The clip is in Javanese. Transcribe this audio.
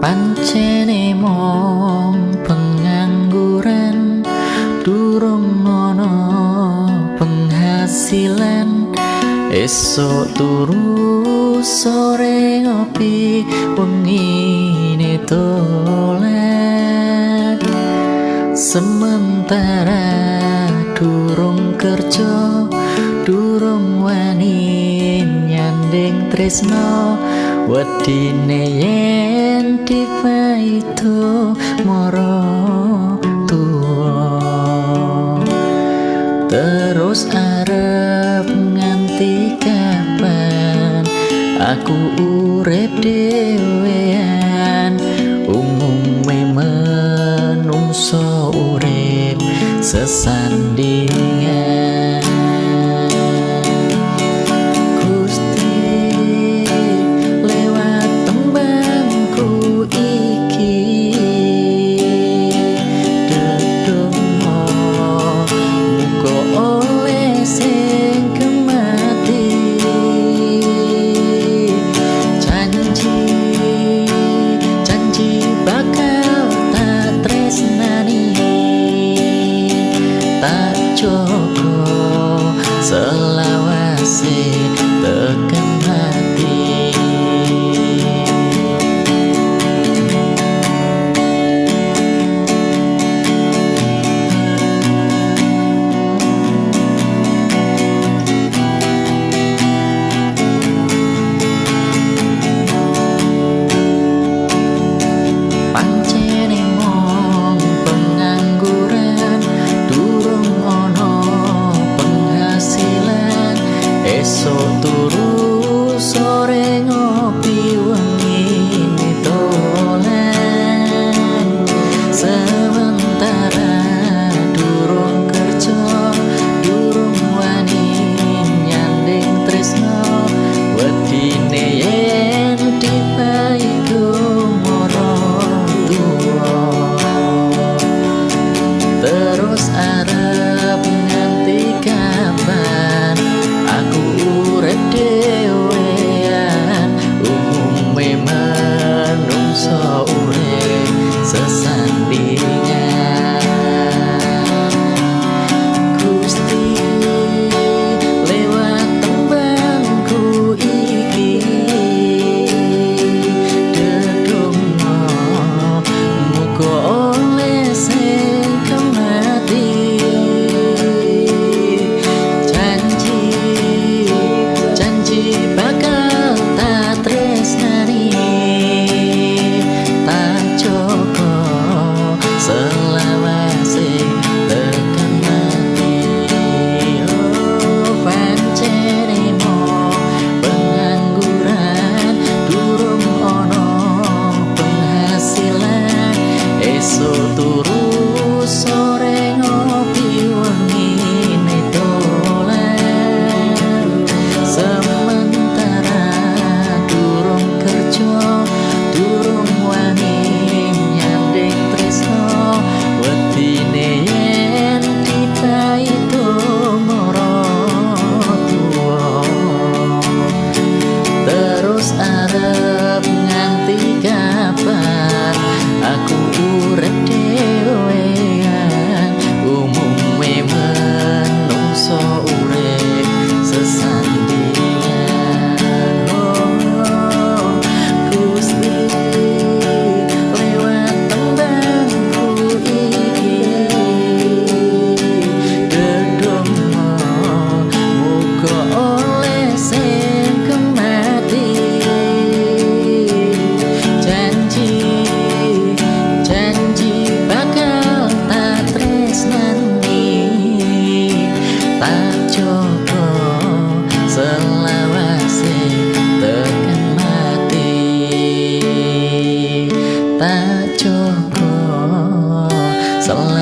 Pancene mong pengangguran durung ono penghasilan esok turu sore ngopi wengine tolak sementara durung kerja durung wani nyanding tresno wedine yen dipaito moro tuwa terus arep nganti kapan aku urip dhewean umume menungso urip sesandingan Joko selawase tekan hati pancene mong pengangguran durung esok turu sore ngopi wengine dolan sementara durung kerja durung wani nyanding tresno wedine yen dipaiko moro tuwa terus arep nganti kapan aku urip dhewean umume menungso urip sesandingan Gusti lewat tembangku iki dedonga muga oleh sing kemati bakal tak tresnani tak joko selawase tekan mati oh pancene mong pengangguran durung ono penghasilan esok turu sore ngopi wengine dolan sementara durung kerja durung wani nyanding tresno wedine yen dipaito moro tuwa terus arep nganti kapan aku urip dhewean umume menungso urip sesandingan oh Gusti lewat tembangku iki dedonga muga oleh sing kemati janji bakal tak tresnani tak joko selawase tekan mati tak joko selawase